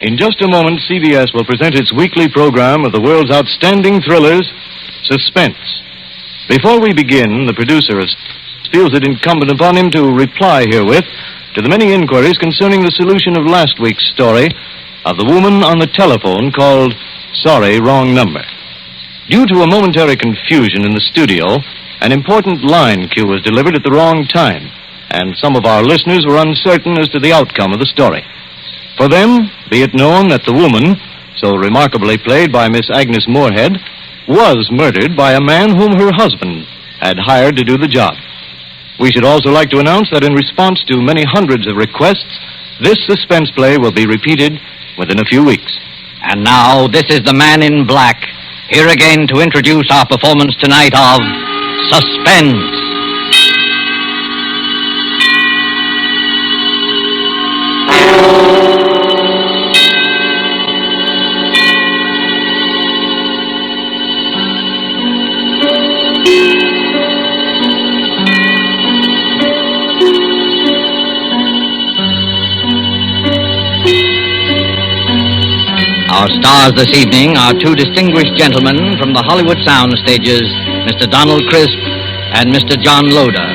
In just a moment, CBS will present its weekly program of the world's outstanding thrillers, Suspense. Before we begin, the producer feels it incumbent upon him to reply herewith to the many inquiries concerning the solution of last week's story of the woman on the telephone called Sorry, Wrong Number. Due to a momentary confusion in the studio, an important line cue was delivered at the wrong time, and some of our listeners were uncertain as to the outcome of the story. For them, be it known that the woman, so remarkably played by Miss Agnes Moorehead, was murdered by a man whom her husband had hired to do the job. We should also like to announce that in response to many hundreds of requests, this suspense play will be repeated within a few weeks. And now, this is the Man in Black, here again to introduce our performance tonight of Suspense. Our stars this evening are two distinguished gentlemen from the Hollywood sound stages, Mr. Donald Crisp and Mr. John Loder.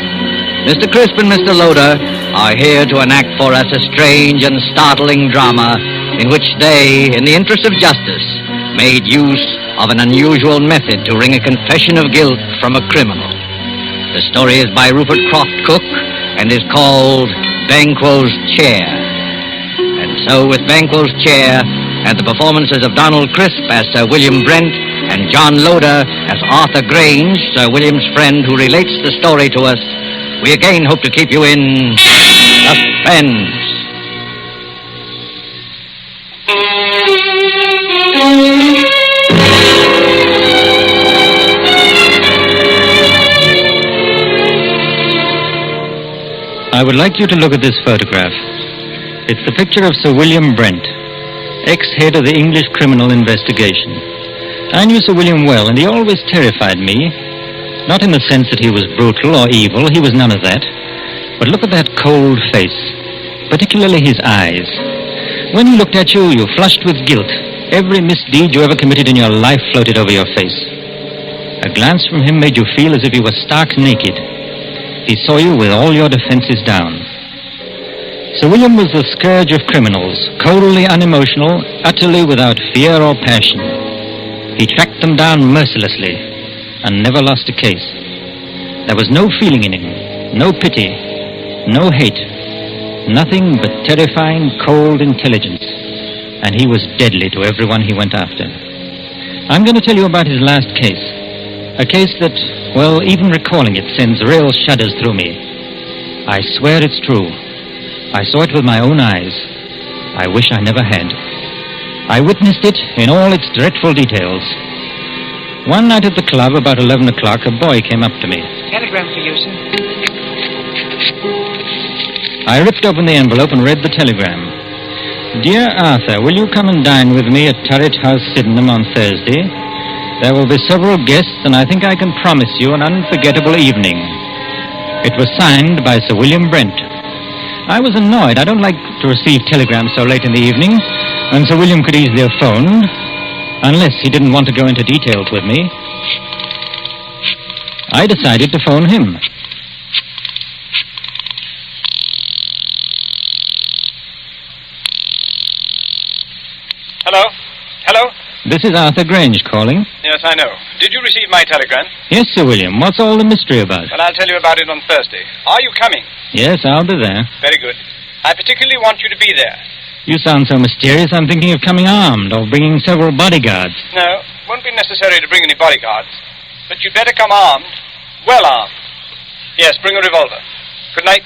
Mr. Crisp and Mr. Loder are here to enact for us a strange and startling drama in which they, in the interest of justice, made use of an unusual method to wring a confession of guilt from a criminal. The story is by Rupert Croft Cook and is called Banquos Chair. And so with Banquos Chair, and the performances of Donald Crisp as Sir William Brent and John Loder as Arthur Grange, Sir William's friend who relates the story to us, we again hope to keep you in suspense. I would like you to look at this photograph. It's the picture of Sir William Brent, ex-head of the English Criminal Investigation. I knew Sir William well, and he always terrified me. Not in the sense that he was brutal or evil, he was none of that. But look at that cold face, particularly his eyes. When he looked at you, you flushed with guilt. Every misdeed you ever committed in your life floated over your face. A glance from him made you feel as if you were stark naked. He saw you with all your defenses down. Sir William was the scourge of criminals, coldly unemotional, utterly without fear or passion. He tracked them down mercilessly and never lost a case. There was no feeling in him, no pity, no hate, nothing but terrifying, cold intelligence, and he was deadly to everyone he went after. I'm going to tell you about his last case, a case that, well, even recalling it sends real shudders through me. I swear it's true. I saw it with my own eyes. I wish I never had. I witnessed it in all its dreadful details. One night at the club, about 11 o'clock, a boy came up to me. Telegram for you, sir. I ripped open the envelope and read the telegram. Dear Arthur, will you come and dine with me at Turret House, Sydenham on Thursday? There will be several guests, and I think I can promise you an unforgettable evening. It was signed by Sir William Brent. I was annoyed. I don't like to receive telegrams so late in the evening, and Sir William could easily have phoned, unless he didn't want to go into details with me. I decided to phone him. Hello? Hello? This is Arthur Grange calling. Yes, I know. Did you receive my telegram? Yes, Sir William. What's all the mystery about? Well, I'll tell you about it on Thursday. Are you coming? Yes, I'll be there. Very good. I particularly want you to be there. You sound so mysterious, I'm thinking of coming armed or bringing several bodyguards. No, won't be necessary to bring any bodyguards. But you'd better come armed. Well armed. Yes, bring a revolver. Good night.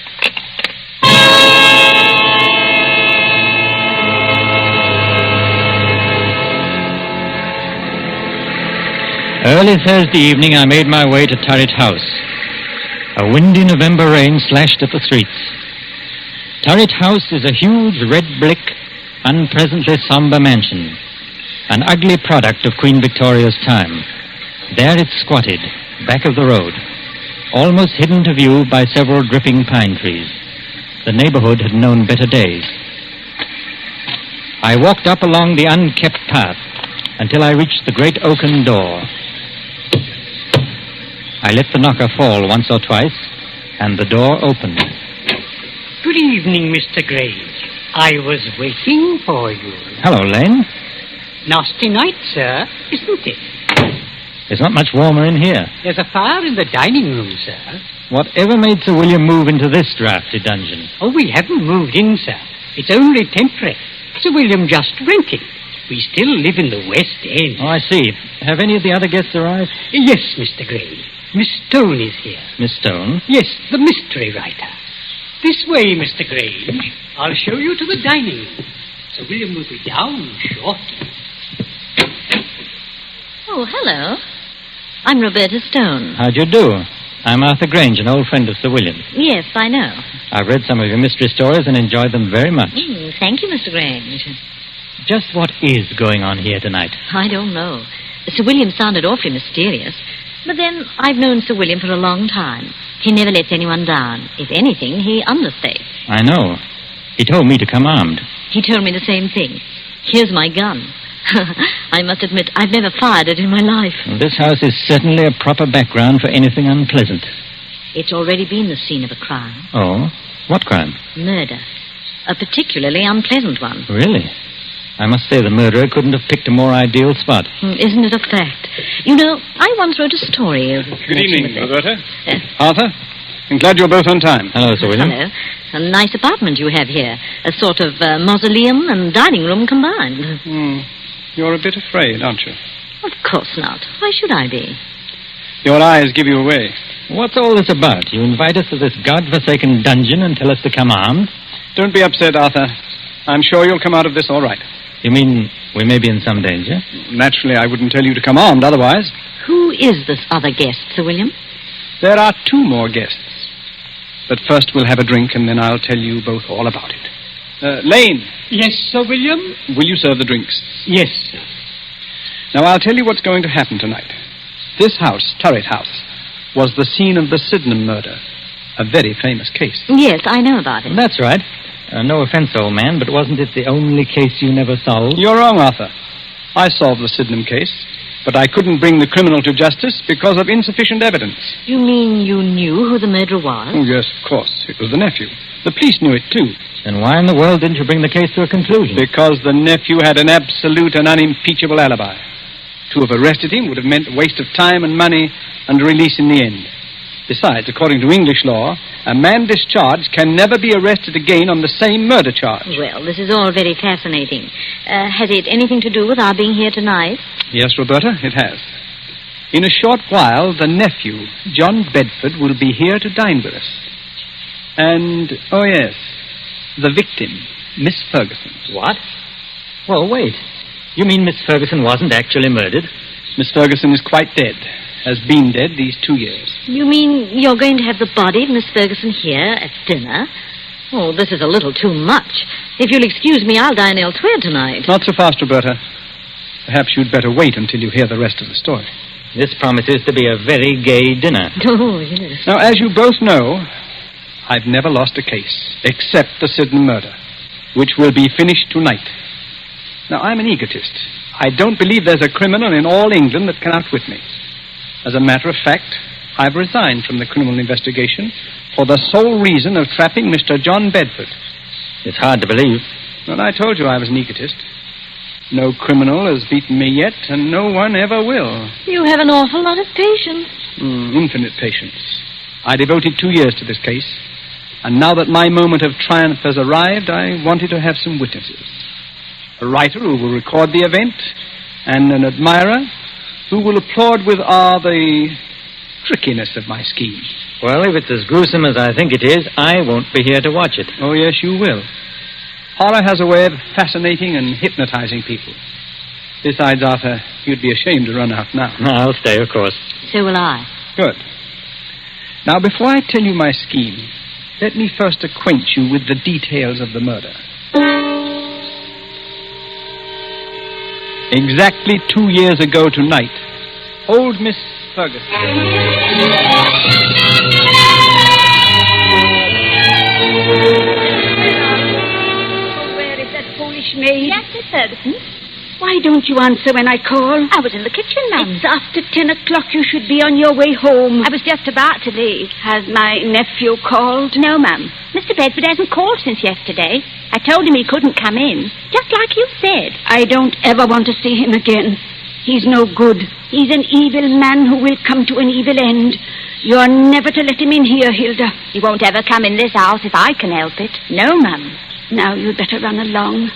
Early Thursday evening, I made my way to Turret House. A windy November rain slashed at the streets. Turret House is a huge red brick, unpleasantly somber mansion, an ugly product of Queen Victoria's time. There it squatted, back of the road, almost hidden to view by several dripping pine trees. The neighborhood had known better days. I walked up along the unkept path until I reached the great oaken door. I let the knocker fall once or twice, and the door opened. Good evening, Mr. Grange. I was waiting for you. Hello, Lane. Nasty night, sir, isn't it? It's not much warmer in here. There's a fire in the dining room, sir. Whatever made Sir William move into this drafty dungeon? Oh, we haven't moved in, sir. It's only temporary. Sir William just rented. We still live in the West End. Oh, I see. Have any of the other guests arrived? Yes, Mr. Grange. Miss Stone is here. Miss Stone? Yes, the mystery writer. This way, Mr. Grange. I'll show you to the dining room. Sir William will be down shortly. Oh, hello. I'm Roberta Stone. How do you do? I'm Arthur Grange, an old friend of Sir William's. Yes, I know. I've read some of your mystery stories and enjoyed them very much. Thank you, Mr. Grange. Just what is going on here tonight? I don't know. Sir William sounded awfully mysterious. But then, I've known Sir William for a long time. He never lets anyone down. If anything, he understates. I know. He told me to come armed. He told me the same thing. Here's my gun. I must admit, I've never fired it in my life. Well, this house is certainly a proper background for anything unpleasant. It's already been the scene of a crime. Oh? What crime? Murder. A particularly unpleasant one. Really? I must say the murderer couldn't have picked a more ideal spot. Isn't it a fact? You know, I once wrote a story. Good evening, Roberta. Yes. Arthur, I'm glad you're both on time. Hello, Sir William. Hello. A nice apartment you have here. A sort of mausoleum and dining room combined. You're a bit afraid, aren't you? Of course not. Why should I be? Your eyes give you away. What's all this about? You invite us to this godforsaken dungeon and tell us to come armed? Don't be upset, Arthur. I'm sure you'll come out of this all right. You mean we may be in some danger? Naturally, I wouldn't tell you to come armed otherwise. Who is this other guest, Sir William? There are 2 more guests. But first we'll have a drink, and then I'll tell you both all about it. Lane. Yes, Sir William? Will you serve the drinks? Yes, sir. Now, I'll tell you what's going to happen tonight. This house, Turret House, was the scene of the Sydenham murder. A very famous case. Yes, I know about it. That's right. No offense, old man, but wasn't it the only case you never solved? You're wrong, Arthur. I solved the Sydenham case, but I couldn't bring the criminal to justice because of insufficient evidence. You mean you knew who the murderer was? Oh, yes, of course. It was the nephew. The police knew it, too. Then why in the world didn't you bring the case to a conclusion? Because the nephew had an absolute and unimpeachable alibi. To have arrested him would have meant a waste of time and money and a release in the end. Besides, according to English law, a man discharged can never be arrested again on the same murder charge. Well, this is all very fascinating. Has it anything to do with our being here tonight? Yes, Roberta, it has. In a short while, the nephew, John Bedford, will be here to dine with us. And, oh yes, the victim, Miss Ferguson. What? Well, wait. You mean Miss Ferguson wasn't actually murdered? Miss Ferguson is quite dead. Has been dead these 2 years. You mean you're going to have the body of Miss Ferguson here at dinner? Oh, this is a little too much. If you'll excuse me, I'll dine elsewhere tonight. Not so fast, Roberta. Perhaps you'd better wait until you hear the rest of the story. This promises to be a very gay dinner. Oh, yes. Now, as you both know, I've never lost a case, except the Sydenham murder, which will be finished tonight. Now, I'm an egotist. I don't believe there's a criminal in all England that can outwit me. As a matter of fact, I've resigned from the criminal investigation for the sole reason of trapping Mr. John Bedford. It's hard to believe. Well, I told you I was an egotist. No criminal has beaten me yet, and no one ever will. You have an awful lot of patience. Infinite patience. I devoted 2 years to this case, and now that my moment of triumph has arrived, I wanted to have some witnesses. A writer who will record the event, and an admirer who will applaud with awe the trickiness of my scheme. Well, if it's as gruesome as I think it is, I won't be here to watch it. Oh, yes, you will. Horror has a way of fascinating and hypnotizing people. Besides, Arthur, you'd be ashamed to run out now. I'll stay, of course. So will I. Good. Now, before I tell you my scheme, let me first acquaint you with the details of the murder. Exactly 2 years ago tonight, old Miss Ferguson. Where is that foolish lunch, maid? Yes, Miss Ferguson. Why don't you answer when I call? I was in the kitchen, ma'am. It's after 10 o'clock. You should be on your way home. I was just about to leave. Has my nephew called? No, ma'am. Mr. Bedford hasn't called since yesterday. I told him he couldn't come in, just like you said. I don't ever want to see him again. He's no good. He's an evil man who will come to an evil end. You're never to let him in here, Hilda. He won't ever come in this house if I can help it. No, ma'am. Now you'd better run along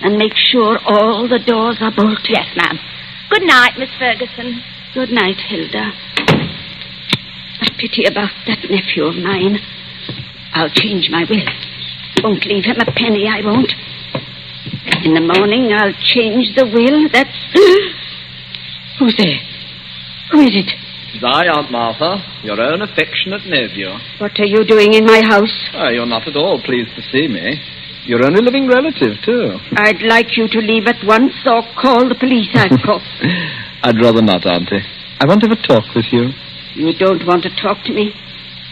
and make sure all the doors are bolted. Yes, ma'am. Good night, Miss Ferguson. Good night, Hilda. A pity about that nephew of mine. I'll change my will. Won't leave him a penny, I won't. In the morning, I'll change the will. That's... Who's there? Who is it? It's I, Aunt Martha, your own affectionate nephew. What are you doing in my house? You're not at all pleased to see me. Your only living relative, too. I'd like you to leave at once or call the police, of course. I'd rather not, Auntie. I want to have a talk with you. You don't want to talk to me.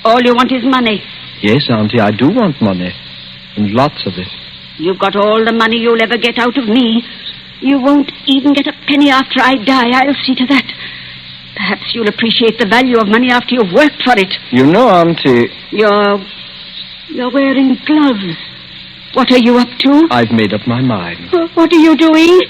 All you want is money. Yes, Auntie, I do want money. And lots of it. You've got all the money you'll ever get out of me. You won't even get a penny after I die. I'll see to that. Perhaps you'll appreciate the value of money after you've worked for it. You know, Auntie... You're wearing gloves. What are you up to? I've made up my mind. What are you doing?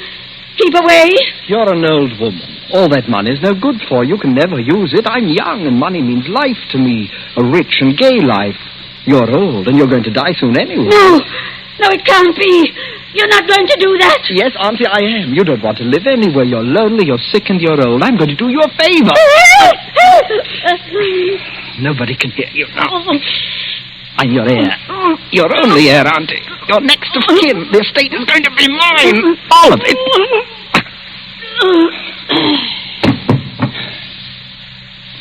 Keep away. You're an old woman. All that money's no good for you. You can never use it. I'm young, and money means life to me. A rich and gay life. You're old, and you're going to die soon anyway. No, it can't be. You're not going to do that. Yes, Auntie, I am. You don't want to live anywhere. You're lonely, you're sick, and you're old. I'm going to do you a favor. Nobody can hear you now. I'm your heir. Your only heir, Auntie. Your next of kin. The estate is going to be mine. All of it.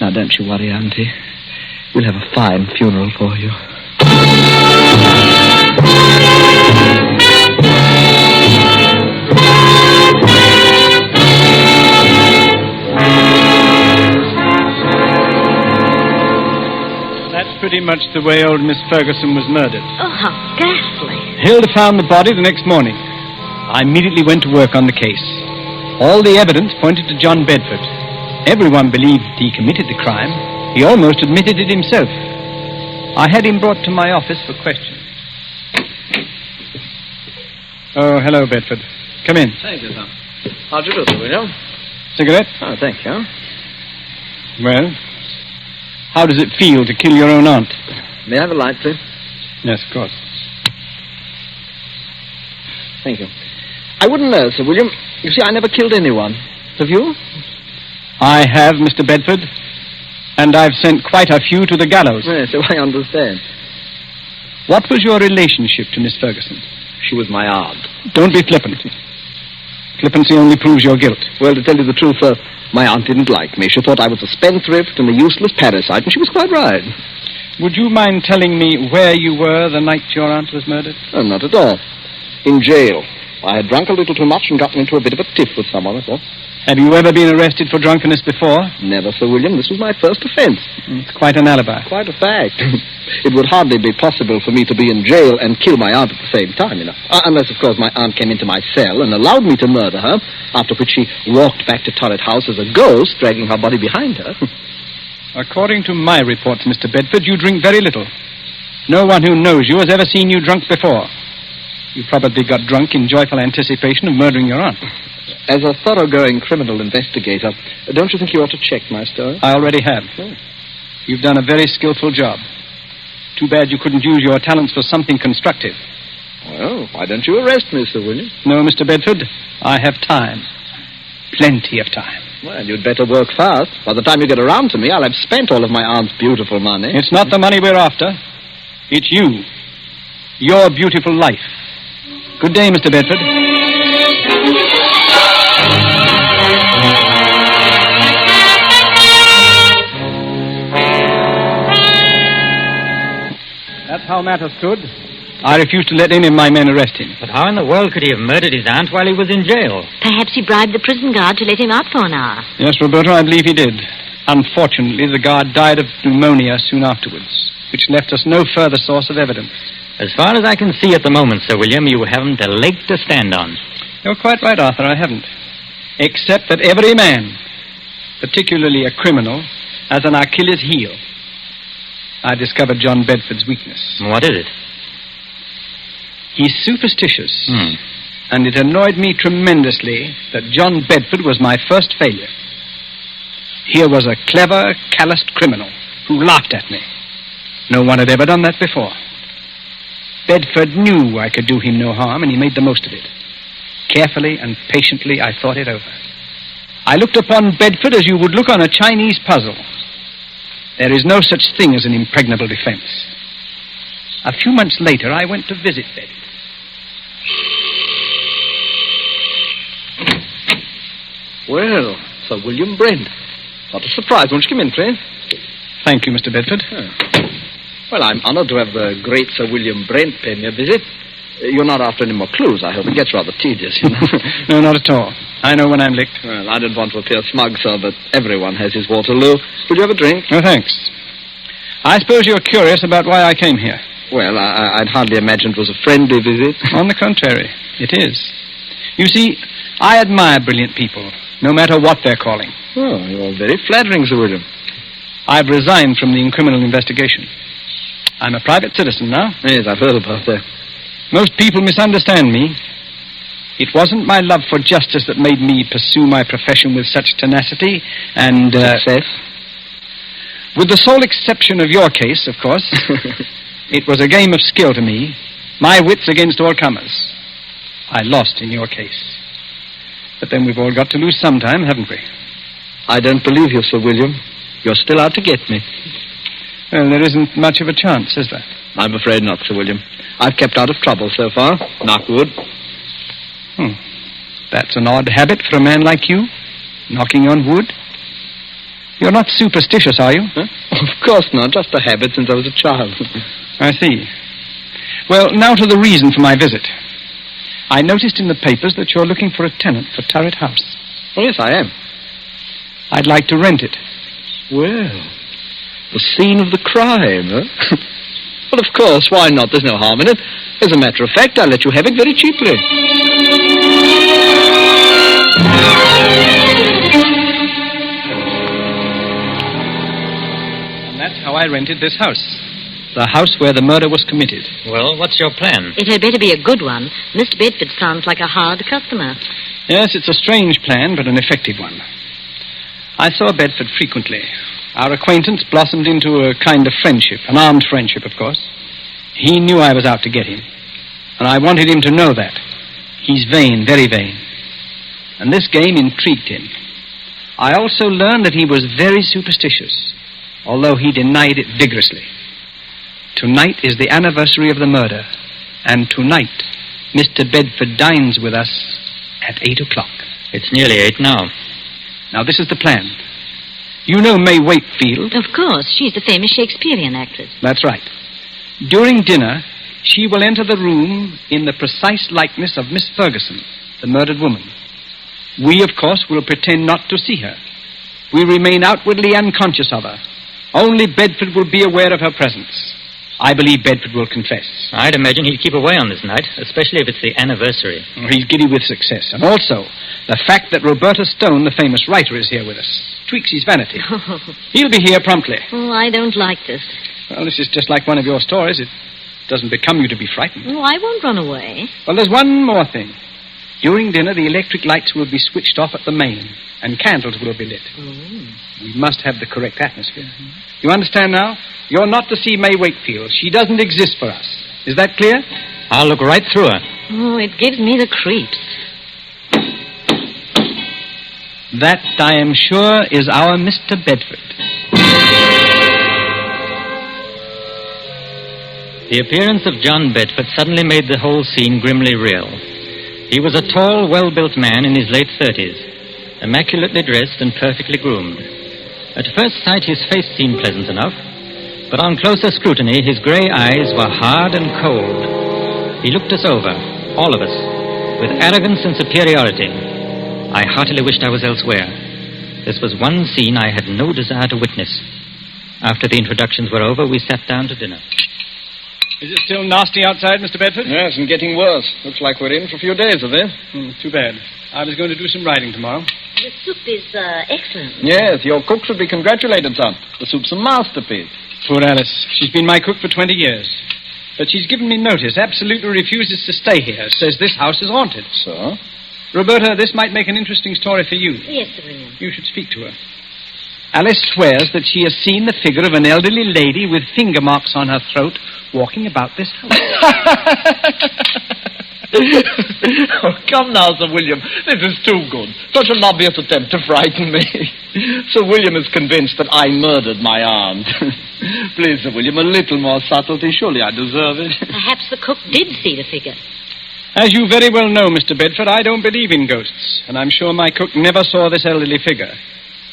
Now, don't you worry, Auntie. We'll have a fine funeral for you. That's pretty much the way old Miss Ferguson was murdered. Oh, how ghastly. Hilda found the body the next morning. I immediately went to work on the case. All the evidence pointed to John Bedford. Everyone believed he committed the crime. He almost admitted it himself. I had him brought to my office for questioning. Oh, hello, Bedford. Come in. Thank you, sir. How'd you do, Sir William? Cigarette? Oh, thank you. Well, how does it feel to kill your own aunt? May I have a light, please? Yes, of course. Thank you. I wouldn't know, Sir William. You see, I never killed anyone. Have you? I have, Mr. Bedford. And I've sent quite a few to the gallows. Yes, so I understand. What was your relationship to Miss Ferguson? She was my aunt. Don't be flippant. Flippancy only proves your guilt. Well, to tell you the truth, sir, my aunt didn't like me. She thought I was a spendthrift and a useless parasite, and she was quite right. Would you mind telling me where you were the night your aunt was murdered? Oh, not at all. In jail. I had drunk a little too much and gotten into a bit of a tiff with someone, that's all. Have you ever been arrested for drunkenness before? Never, Sir William. This was my first offense. It's quite an alibi. Quite a fact. It would hardly be possible for me to be in jail and kill my aunt at the same time, you know. Unless, of course, my aunt came into my cell and allowed me to murder her, after which she walked back to Turret House as a ghost, dragging her body behind her. According to my reports, Mr. Bedford, you drink very little. No one who knows you has ever seen you drunk before. You probably got drunk in joyful anticipation of murdering your aunt. As a thoroughgoing criminal investigator, don't you think you ought to check my story? I already have. Oh. You've done a very skillful job. Too bad you couldn't use your talents for something constructive. Well, why don't you arrest me, Sir William? No, Mr. Bedford, I have time. Plenty of time. Well, you'd better work fast. By the time you get around to me, I'll have spent all of my aunt's beautiful money. It's not the money we're after. It's you. Your beautiful life. Good day, Mr. Bedford. That's how matters stood. I refuse to let any of my men arrest him. But how in the world could he have murdered his aunt while he was in jail? Perhaps he bribed the prison guard to let him out for an hour. Yes, Roberta, I believe he did. Unfortunately, the guard died of pneumonia soon afterwards, which left us no further source of evidence. As far as I can see at the moment, Sir William, you haven't a leg to stand on. You're quite right, Arthur, I haven't. Except that every man, particularly a criminal, has an Achilles heel. I discovered John Bedford's weakness. What is it? He's superstitious. And it annoyed me tremendously that John Bedford was my first failure. Here was a clever, calloused criminal who laughed at me. No one had ever done that before. Bedford knew I could do him no harm, and he made the most of it. Carefully and patiently, I thought it over. I looked upon Bedford as you would look on a Chinese puzzle. There is no such thing as an impregnable defense. A few months later, I went to visit Bedford. Well, Sir William Brent. What a surprise. Won't you come in, please? Thank you, Mr. Bedford. Well, I'm honored to have the great Sir William Brent pay me a visit. You're not after any more clues, I hope. It gets rather tedious, you know. No, not at all. I know when I'm licked. Well, I didn't want to appear smug, sir, but everyone has his Waterloo. Would you have a drink? No, thanks. I suppose you're curious about why I came here. Well, I'd hardly imagined it was a friendly visit. On the contrary, it is. You see, I admire brilliant people, no matter what they're calling. Oh, you're very flattering, Sir William. I've resigned from the criminal investigation. I'm a private citizen now. Yes, I've heard about that. Most people misunderstand me. It wasn't my love for justice that made me pursue my profession with such tenacity and... Success? With the sole exception of your case, of course. It was a game of skill to me. My wits against all comers. I lost in your case. But then we've all got to lose sometime, haven't we? I don't believe you, Sir William. You're still out to get me. Well, there isn't much of a chance, is there? I'm afraid not, Sir William. I've kept out of trouble so far. Knock wood. That's an odd habit for a man like you, knocking on wood. You're not superstitious, are you? Huh? Of course not. Just a habit since I was a child. I see. Well, now to the reason for my visit. I noticed in the papers that you're looking for a tenant for Turret House. Oh, yes, I am. I'd like to rent it. Well, the scene of the crime, huh? Well, of course, why not? There's no harm in it. As a matter of fact, I'll let you have it very cheaply. And that's how I rented this house. The house where the murder was committed. Well, what's your plan? It had better be a good one. Mr. Bedford sounds like a hard customer. Yes, it's a strange plan, but an effective one. I saw Bedford frequently. Our acquaintance blossomed into a kind of friendship, an armed friendship, of course. He knew I was out to get him, and I wanted him to know that. He's vain, very vain. And this game intrigued him. I also learned that he was very superstitious, although he denied it vigorously. Tonight is the anniversary of the murder, and tonight Mr. Bedford dines with us at 8 o'clock. It's nearly 8 now. Now, this is the plan. You know May Wakefield? Of course, she's the famous Shakespearean actress. That's right. During dinner, she will enter the room in the precise likeness of Miss Ferguson, the murdered woman. We, of course, will pretend not to see her. We remain outwardly unconscious of her. Only Bedford will be aware of her presence. I believe Bedford will confess. I'd imagine he'd keep away on this night, especially if it's the anniversary. He's giddy with success. And also, the fact that Roberta Stone, the famous writer, is here with us, tweaks his vanity. He'll be here promptly. Oh, I don't like this. Well, this is just like one of your stories. It doesn't become you to be frightened. Oh, I won't run away. Well, there's one more thing. During dinner, the electric lights will be switched off at the main, and candles will be lit. We must have the correct atmosphere. You understand now? You're not to see May Wakefield. She doesn't exist for us. Is that clear? I'll look right through her. Oh, it gives me the creeps. That, I am sure, is our Mr. Bedford. The appearance of John Bedford suddenly made the whole scene grimly real. He was a tall, well-built man in his late 30s, immaculately dressed and perfectly groomed. At first sight, his face seemed pleasant enough, but on closer scrutiny, his grey eyes were hard and cold. He looked us over, all of us, with arrogance and superiority. I heartily wished I was elsewhere. This was one scene I had no desire to witness. After the introductions were over, we sat down to dinner. Is it still nasty outside, Mr. Bedford? Yes, and getting worse. Looks like we're in for a few days of it. Too bad. I was going to do some riding tomorrow. The soup is excellent. Yes, your cook should be congratulated, son. The soup's a masterpiece. Poor Alice. She's been my cook for 20 years. But she's given me notice, absolutely refuses to stay here, says this house is haunted. So? Roberta, this might make an interesting story for you. Yes, Sir William. You should speak to her. Alice swears that she has seen the figure of an elderly lady with finger marks on her throat walking about this house. Oh, come now, Sir William. This is too good. Such an obvious attempt to frighten me. Sir William is convinced that I murdered my aunt. Please, Sir William, a little more subtlety. Surely I deserve it. Perhaps the cook did see the figure. As you very well know, Mr. Bedford, I don't believe in ghosts, and I'm sure my cook never saw this elderly figure.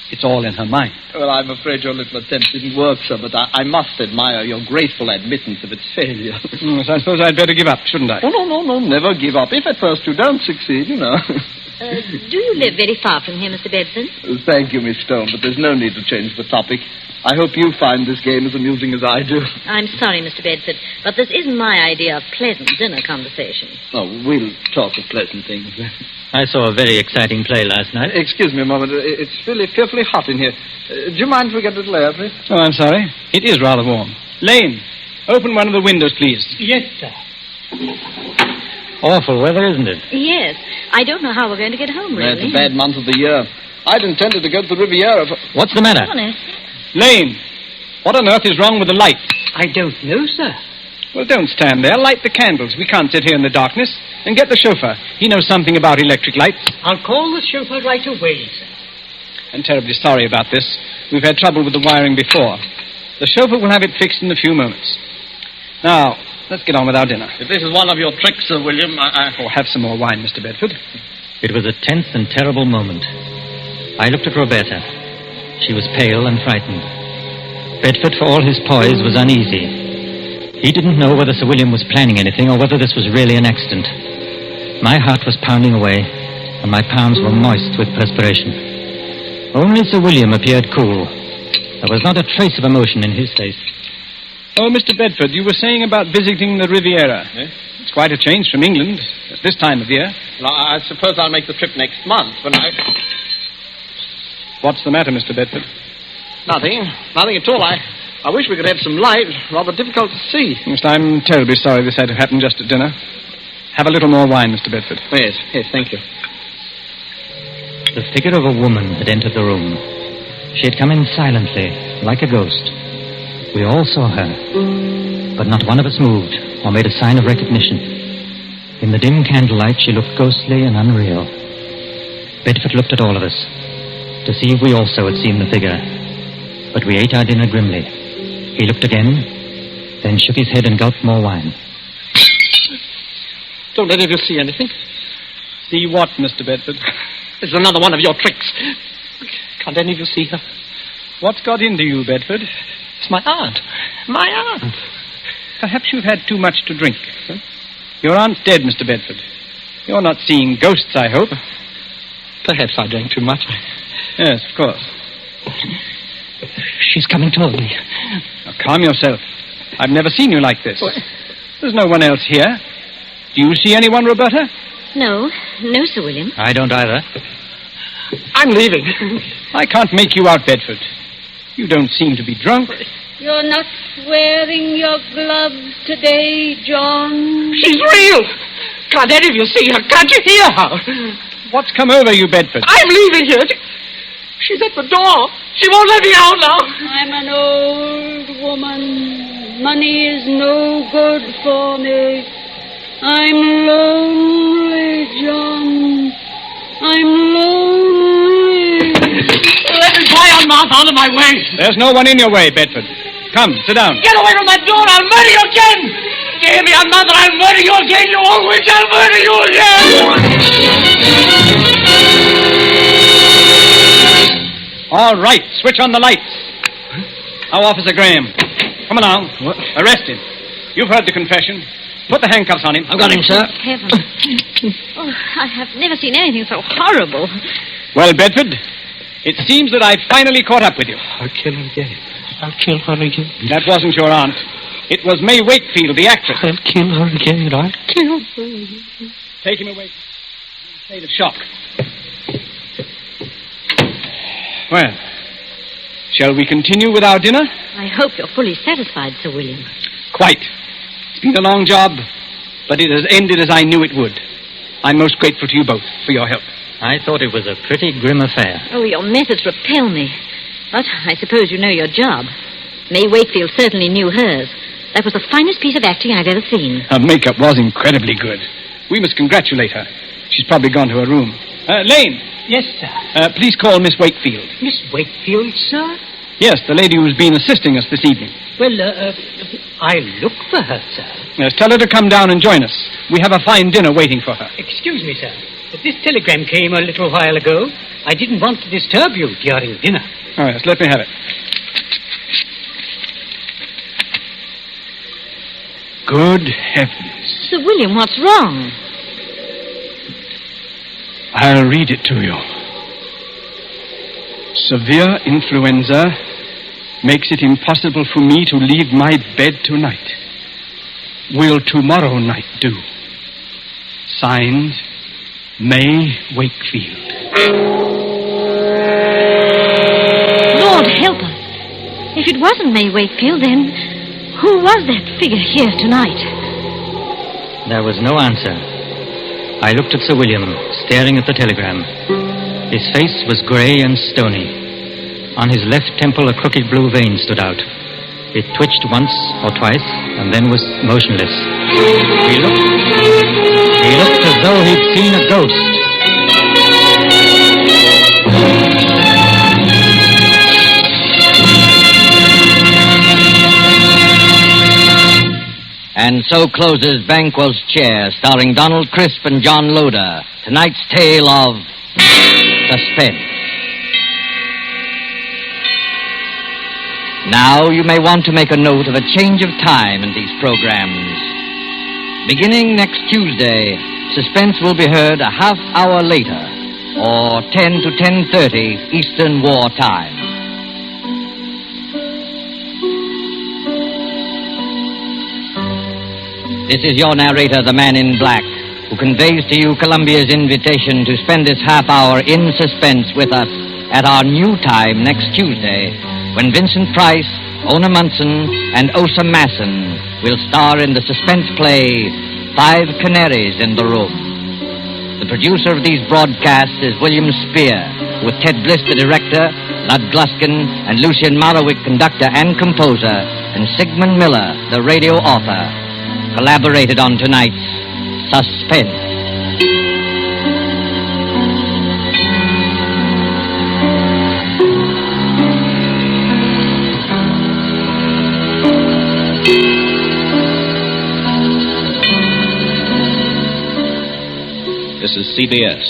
It's all in her mind. Well, I'm afraid your little attempt didn't work, sir, but I must admire your graceful admittance of its failure. Yes, I suppose I'd better give up, shouldn't I? Oh, no, never give up. If at first you don't succeed, you know. Do you live very far from here, Mr. Bedford? Thank you, Miss Stone, but there's no need to change the topic. I hope you find this game as amusing as I do. I'm sorry, Mr. Bedford, but this isn't my idea of pleasant dinner conversation. Oh, we'll talk of pleasant things. I saw a very exciting play last night. Excuse me a moment. It's really fearfully hot in here. Do you mind if we get a little air, please? Oh, I'm sorry. It is rather warm. Lane, open one of the windows, please. Yes, sir. Awful weather, isn't it? Yes. I don't know how we're going to get home, really. It's a bad month of the year. I'd intended to go to the Riviera for... What's the matter? Honest. Lane, what on earth is wrong with the light? I don't know, sir. Well, don't stand there. Light the candles. We can't sit here in the darkness. And get the chauffeur. He knows something about electric lights. I'll call the chauffeur right away, sir. I'm terribly sorry about this. We've had trouble with the wiring before. The chauffeur will have it fixed in a few moments. Now, let's get on with our dinner. If this is one of your tricks, Sir William, Oh, have some more wine, Mr. Bedford. It was a tense and terrible moment. I looked at Roberta. She was pale and frightened. Bedford, for all his poise, was uneasy. He didn't know whether Sir William was planning anything or whether this was really an accident. My heart was pounding away, and my palms were moist with perspiration. Only Sir William appeared cool. There was not a trace of emotion in his face. Oh, Mr. Bedford, you were saying about visiting the Riviera. Yes? It's quite a change from England at this time of year. Well, I suppose I'll make the trip next month when I... What's the matter, Mr. Bedford? Nothing at all. I wish we could have some light. Rather difficult to see. Yes, I'm terribly sorry this had to happen just at dinner. Have a little more wine, Mr. Bedford. Yes, thank you. The figure of a woman had entered the room. She had come in silently, like a ghost. We all saw her, but not one of us moved or made a sign of recognition. In the dim candlelight, she looked ghostly and unreal. Bedford looked at all of us to see if we also had seen the figure, but we ate our dinner grimly. He looked again, then shook his head and gulped more wine. Don't any of you see anything? See what, Mr. Bedford? This is another one of your tricks. Can't any of you see her? What's got into you, Bedford? It's my aunt. My aunt. Perhaps you've had too much to drink. Huh? Your aunt's dead, Mr. Bedford. You're not seeing ghosts, I hope. Perhaps I drank too much. Yes, of course. She's coming toward me. Now, calm yourself. I've never seen you like this. There's no one else here. Do you see anyone, Roberta? No, Sir William. I don't either. I'm leaving. I can't make you out, Bedford. You don't seem to be drunk. You're not wearing your gloves today, John. She's real. Can't any of you see her? Can't you hear her? What's come over you, Bedford? I'm leaving here. She's at the door. She won't let me out now. I'm an old woman. Money is no good for me. I'm lonely, John. I'm lonely. Let me fly on mouth out of my way. There's no one in your way, Bedford. Come, sit down. Get away from that door. I'll murder you again. You hear me on mouth, I'll murder you again. You old witch, I'll murder you again. All right, switch on the lights. Now, Officer Graham. Come along. What? Arrest him. You've heard the confession. Put the handcuffs on him. I've got him, sir. Heaven. Oh, I have never seen anything so horrible. Well, Bedford, it seems that I've finally caught up with you. I'll kill her again. I'll kill her again. That wasn't your aunt. It was May Wakefield, the actress. I'll kill her again. I'll kill her. Take him away. In a state of shock. Well, shall we continue with our dinner? I hope you're fully satisfied, Sir William. Quite. It's been a long job, but it has ended as I knew it would. I'm most grateful to you both for your help. I thought it was a pretty grim affair. Oh, your methods repel me. But I suppose you know your job. May Wakefield certainly knew hers. That was the finest piece of acting I've ever seen. Her makeup was incredibly good. We must congratulate her. She's probably gone to her room. Lane. Yes, sir. Please call Miss Wakefield. Miss Wakefield, sir? Yes, the lady who's been assisting us this evening. Well, I'll look for her, sir. Yes, tell her to come down and join us. We have a fine dinner waiting for her. Excuse me, sir, but this telegram came a little while ago. I didn't want to disturb you during dinner. Oh, yes, let me have it. Good heavens. Sir William, what's wrong? I'll read it to you. Severe influenza makes it impossible for me to leave my bed tonight. Will tomorrow night do? Signed, May Wakefield. Lord help us. If it wasn't May Wakefield, then who was that figure here tonight? There was no answer. I looked at Sir William, staring at the telegram. His face was grey and stony. On his left temple, a crooked blue vein stood out. It twitched once or twice, and then was motionless. He looked as though he'd seen a ghost. And so closes Banquos Chair, starring Donald Crisp and John Loder. Tonight's tale of Suspense. Now you may want to make a note of a change of time in these programs. Beginning next Tuesday, Suspense will be heard a half hour later, or 10 to 10:30 Eastern War Time. This is your narrator, the Man in Black, who conveys to you Columbia's invitation to spend this half hour in suspense with us at our new time next Tuesday, when Vincent Price, Ona Munson, and Osa Masson will star in the suspense play 5 Canaries in the Room. The producer of these broadcasts is William Spear, with Ted Bliss, the director, Lud Gluskin, and Lucien Morawick, conductor and composer, and Sigmund Miller, the radio author, collaborated on tonight's Suspense. This is CBS,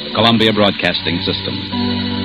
the Columbia Broadcasting System.